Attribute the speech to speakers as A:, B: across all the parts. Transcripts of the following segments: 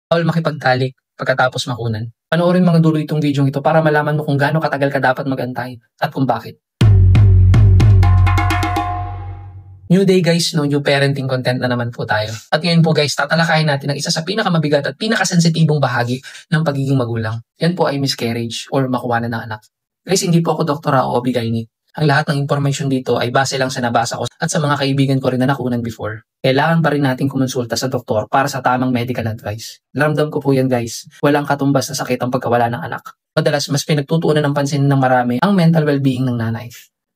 A: Bawal makipagtalik pagkatapos makunan. Panoorin mga dulo itong video ito para malaman mo kung gaano katagal ka dapat magantay at kung bakit. New day guys, new parenting content na naman po tayo. At ngayon po guys, tatalakayin natin ang isa sa pinakamabigat at pinakasensitibong bahagi ng pagiging magulang. Yan po ay miscarriage or makuwanan ng anak. Guys, hindi po ako doktora o OB-GYN. Ang lahat ng information dito ay base lang sa nabasa ko at sa mga kaibigan ko rin na nakunan before. Kailangan pa rin natin kumonsulta sa doktor para sa tamang medical advice. Ramdam ko po yan guys, walang katumbas na sakit ang pagkawala ng anak. Madalas mas pinagtutuunan ng pansin ng marami ang mental well-being ng nanay.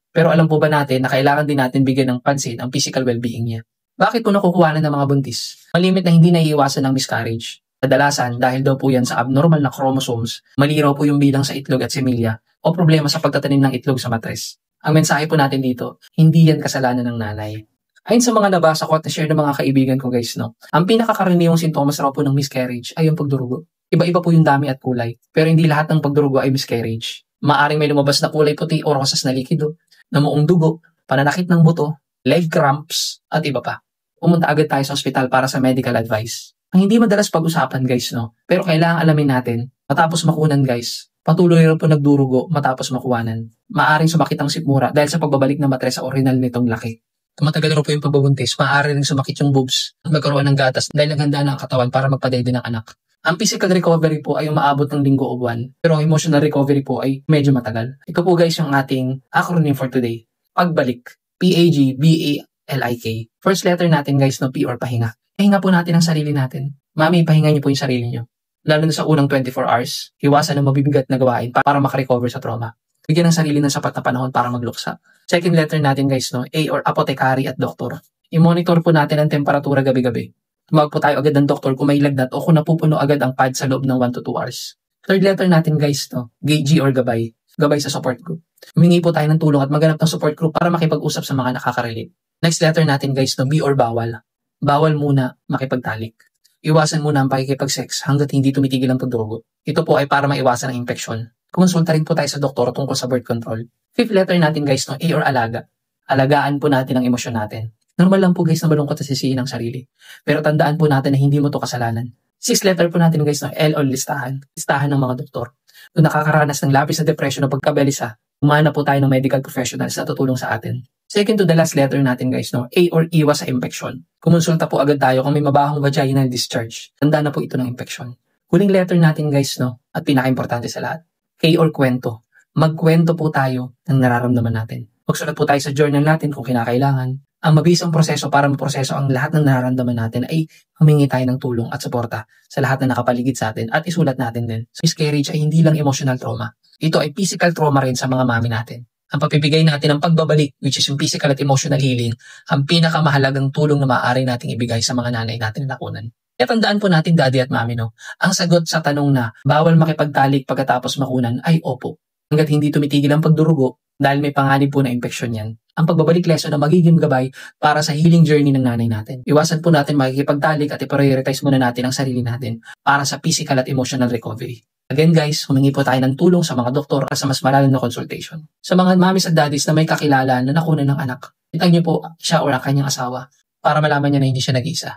A: Pero alam po ba natin na kailangan din natin bigyan ng pansin ang physical well-being niya? Bakit po nakukuhanan ng mga buntis? Malimit na hindi naiiwasan ng miscarriage. Kadalasan dahil daw po yan sa abnormal na chromosomes, mali raw po yung bilang sa itlog at semilya o problema sa pagtatanim ng itlog sa matres. Ang mensahe po natin dito, hindi yan kasalanan ng nanay. Ayon sa mga nabasa ko at na-share ng mga kaibigan ko guys, ang pinakakaraniwang sintomas raw po ng miscarriage ay yung pagdurugo. Iba-iba po yung dami at kulay, pero hindi lahat ng pagdurugo ay miscarriage. Maaring may lumabas na kulay puti o rosas na likido, namuong dugo, pananakit ng buto, leg cramps, at iba pa. Pumunta agad tayo sa ospital para sa medical advice. Ang hindi madalas pag-usapan guys, pero kailangan alamin natin, matapos makunan guys, patuloy rin po nagdurugo matapos makuwanan. Maaring sumakit ang sikmura dahil sa pagbabalik ng matres sa orinal nitong laki. Kung matagal rin po yung pagbubuntis, maaari rin sumakit yung boobs at magkaroon ng gatas dahil naghanda na ang katawan para magpadede ng anak. Ang physical recovery po ay umaabot ng linggo o buwan, pero ang emotional recovery po ay medyo matagal. Ito po guys yung ating acronym for today. Pagbalik. P-A-G-B-A-L-I-K. First letter natin guys, P or pahinga. Pahinga po natin ang sarili natin. Mami, pahinga niyo po yung sarili niyo. Lalo na sa unang 24 hours, iwasan ang mabibigat na gawain para makarecover sa trauma. Bigyan ng sarili ng sapat na panahon para magluksa. Second letter natin guys, A or apothecary at doktor. I-monitor po natin ang temperatura gabi-gabi. Tumawag po tayo agad ng doktor kung may lagnat o kung napupuno agad ang pad sa loob ng 1 to 2 hours. Third letter natin guys, G or gabay. Gabay sa support group. Humingi po tayo ng tulong at maghanap ng support group para makipag-usap sa mga nakaka-relate. Next letter natin guys, B or bawal. Bawal muna makipagtalik. Iwasan muna ang pakikipag-sex hanggat hindi tumitigil ang pagdurugo. Ito po ay para maiwasan ang infeksyon. Kumonsulta rin po tayo sa doktor tungkol sa birth control. Fifth letter natin guys, A or alaga. Alagaan po natin ang emosyon natin. Normal lang po guys na malungkot at sisihin ang sarili. Pero tandaan po natin na hindi mo to kasalanan. Sixth letter po natin guys, L or listahan. Listahan ng mga doktor. Kung nakakaranas ng labis na depression o pagkabelisa, umana po tayo ng medical professionals na tutulong sa atin. Second to the last letter natin guys, A or iwas sa infection. Kumonsulta po agad tayo kung may mabahong vaginal discharge. Tandaan na po ito ng infection. Huling letter natin guys, at pinaka-importante sa lahat, K or kwento. Magkwento po tayo ng nararamdaman natin. Magsulat po tayo sa journal natin kung kinakailangan. Ang mabisang proseso para maproseso ang lahat ng nararamdaman natin ay humingi tayo ng tulong at suporta sa lahat na nakapaligid sa atin at isulat natin din. So, miscarriage ay hindi lang emotional trauma. Ito ay physical trauma rin sa mga mami natin. Ang papibigay natin ng pagbabalik, which is yung physical at emotional healing, ang pinakamahalagang tulong na maaari nating ibigay sa mga nanay natin na nakunan. Kaya tandaan po natin daddy at mami, ang sagot sa tanong na bawal makipagtalik pagkatapos makunan ay opo. Hanggat hindi tumitigil ang pagdurugo dahil may panganib po na infeksyon yan. Ang pagbabalik lesson na magiging gabay para sa healing journey ng nanay natin. Iwasan po natin makikipagtalik at i-prioritize muna natin ang sarili natin para sa physical at emotional recovery. Again guys, humingi po tayo ng tulong sa mga doktor para sa mas malalim na consultation. Sa mga mamis at daddies na may kakilala na nakunan ng anak, itag niyo po siya o ang kanyang asawa para malaman niya na hindi siya nag-iisa.